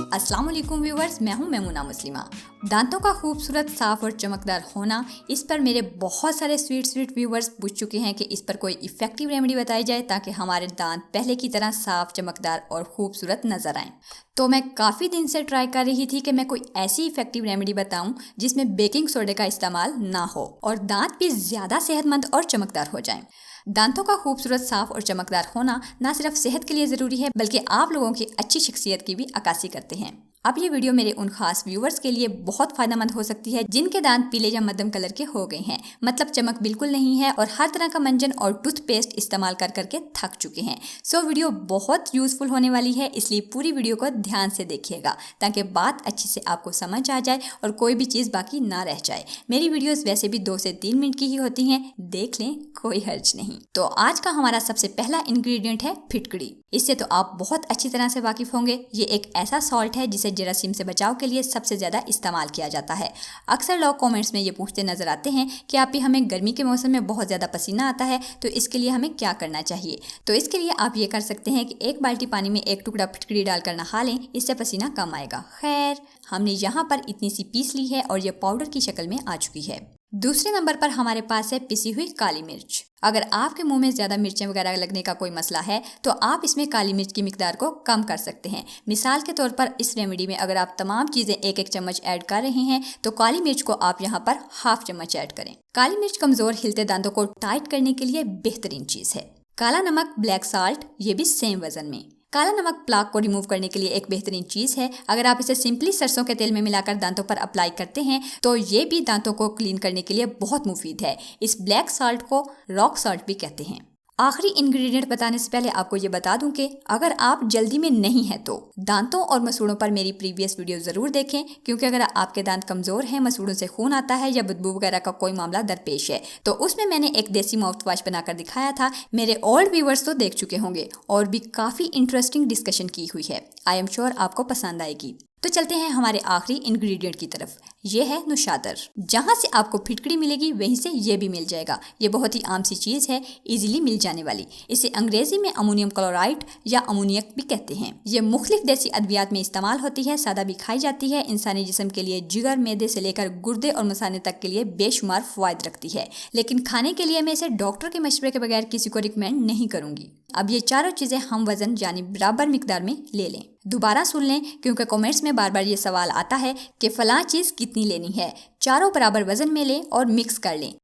अस्सलाम वालेकुम व्यूवर्स, मैं हूं मैमुना मुस्लिमा। दांतों का खूबसूरत, साफ और चमकदार होना, इस पर मेरे बहुत सारे स्वीट व्यूवर्स पूछ चुके हैं कि इस पर कोई इफ़ेक्टिव रेमेडी बताई जाए ताकि हमारे दांत पहले की तरह साफ, चमकदार और खूबसूरत नज़र आएं। तो मैं काफ़ी दिन से ट्राई कर रही थी कि मैं कोई ऐसी इफ़ेक्टिव रेमेडी बताऊं जिसमें बेकिंग सोडे का इस्तेमाल ना हो और दांत भी ज़्यादा सेहतमंद और चमकदार हो जाएं। दांतों का खूबसूरत, साफ और चमकदार होना न सिर्फ सेहत के लिए ज़रूरी है बल्कि आप लोगों की अच्छी शख्सियत की भी अक्कासी करते हैं। अब ये वीडियो मेरे उन खास व्यूवर्स के लिए बहुत फायदेमंद हो सकती है जिनके दांत पीले या मध्यम कलर के हो गए हैं, मतलब चमक बिल्कुल नहीं है और हर तरह का मंजन और टूथपेस्ट इस्तेमाल कर करके थक चुके हैं। सो वीडियो बहुत यूजफुल होने वाली है, इसलिए पूरी वीडियो को ध्यान से देखिएगा ताकि बात अच्छी से आपको समझ आ जाए और कोई भी चीज़ बाकी ना रह जाए। मेरी वीडियोस वैसे भी 2 से 3 मिनट की ही होती हैं, देख लें, कोई हर्ज नहीं। तो आज का हमारा सबसे पहला इंग्रेडिएंट है फिटकड़ी। इससे तो आप बहुत अच्छी तरह से वाकिफ होंगे। ये एक ऐसा सॉल्ट है जिसे जरासीम से बचाव के लिए सबसे ज़्यादा इस्तेमाल किया जाता है। अक्सर लोग कमेंट्स में ये पूछते नजर आते हैं कि आप भी, हमें गर्मी के मौसम में बहुत ज़्यादा पसीना आता है, तो इसके लिए हमें क्या करना चाहिए। तो इसके लिए आप ये कर सकते हैं कि 1 बाल्टी पानी में 1 टुकड़ा फिटकड़ी डालकर नहा लें, इससे पसीना कम आएगा। खैर, हमने यहाँ पर इतनी सी पीस ली है और ये पाउडर की शक्ल में आ चुकी है। दूसरे नंबर पर हमारे पास है पिसी हुई काली मिर्च। अगर आपके मुंह में ज़्यादा मिर्चें वगैरह लगने का कोई मसला है तो आप इसमें काली मिर्च की मिकदार को कम कर सकते हैं। मिसाल के तौर पर इस रेमेडी में अगर आप तमाम चीज़ें 1-1 चम्मच ऐड कर रहे हैं तो काली मिर्च को आप यहाँ पर हाफ चम्मच ऐड करें। काली मिर्च कमज़ोर हिलते दांतों को टाइट करने के लिए बेहतरीन चीज़ है। काला नमक, ब्लैक साल्ट, ये भी सेम वजन में। काला नमक प्लाक को रिमूव करने के लिए एक बेहतरीन चीज़ है। अगर आप इसे सिंपली सरसों के तेल में मिलाकर दांतों पर अप्लाई करते हैं तो ये भी दांतों को क्लीन करने के लिए बहुत मुफीद है। इस ब्लैक साल्ट को रॉक साल्ट भी कहते हैं। आखिरी इंग्रेडिएंट बताने से पहले आपको ये बता दूं कि अगर आप जल्दी में नहीं है तो दांतों और मसूड़ों पर मेरी प्रीवियस वीडियो ज़रूर देखें, क्योंकि अगर आपके दांत कमज़ोर हैं, मसूड़ों से खून आता है या बदबू वगैरह का कोई मामला दरपेश है तो उसमें मैंने एक देसी माउथ वॉश बनाकर दिखाया था। मेरे ओल्ड व्यूवर्स तो देख चुके होंगे और भी काफ़ी इंटरेस्टिंग डिस्कशन की हुई है। आई एम श्योर आपको पसंद आएगी। तो चलते हैं हमारे आखिरी इंग्रेडिएंट की तरफ। ये है नुशादर। जहाँ से आपको फिटकड़ी मिलेगी वहीं से ये भी मिल जाएगा। ये बहुत ही आम सी चीज़ है, इजीली मिल जाने वाली। इसे अंग्रेजी में अमोनियम क्लोराइड या अमोनियक भी कहते हैं। ये मुख्तलिफ देसी अद्वियात में इस्तेमाल होती है, सादा भी खाई जाती है। इंसानी जिस्म के लिए जिगर, मैदे से लेकर गुर्दे और मसाने तक के लिए बेशुमार फ़वाइद रखती है, लेकिन खाने के लिए मैं इसे डॉक्टर के मशवरे के बगैर किसी को रिकमेंड नहीं करूँगी। अब ये चारों चीज़ें हम वजन यानी बराबर मिकदार में ले लें। दोबारा सुन लें, क्योंकि कमेंट्स में बार बार ये सवाल आता है कि फ़लाँ चीज़ कितनी लेनी है। चारों बराबर वजन में लें और मिक्स कर लें,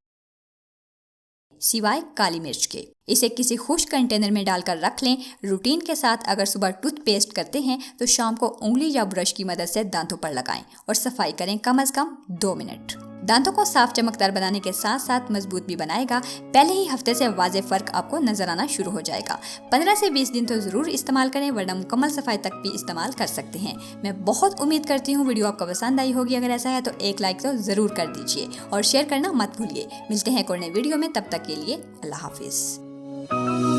सिवाय काली मिर्च के। इसे किसी खुश्क कंटेनर में डालकर रख लें। रूटीन के साथ अगर सुबह टूथपेस्ट करते हैं तो शाम को उंगली या ब्रश की मदद से दांतों पर लगाएं और सफाई करें कम से कम 2 मिनट। दांतों को साफ चमकदार बनाने के साथ साथ मजबूत भी बनाएगा। पहले ही हफ्ते से वाज़े फ़र्क आपको नजर आना शुरू हो जाएगा। 15 से 20 दिन तो ज़रूर इस्तेमाल करें, वरना मुकम्मल सफाई तक भी इस्तेमाल कर सकते हैं। मैं बहुत उम्मीद करती हूँ वीडियो आपको पसंद आई होगी। अगर ऐसा है तो एक लाइक तो ज़रूर कर दीजिए और शेयर करना मत भूलिए। मिलते हैं एक और नई वीडियो में, तब तक के लिए अल्लाह हाफिज़।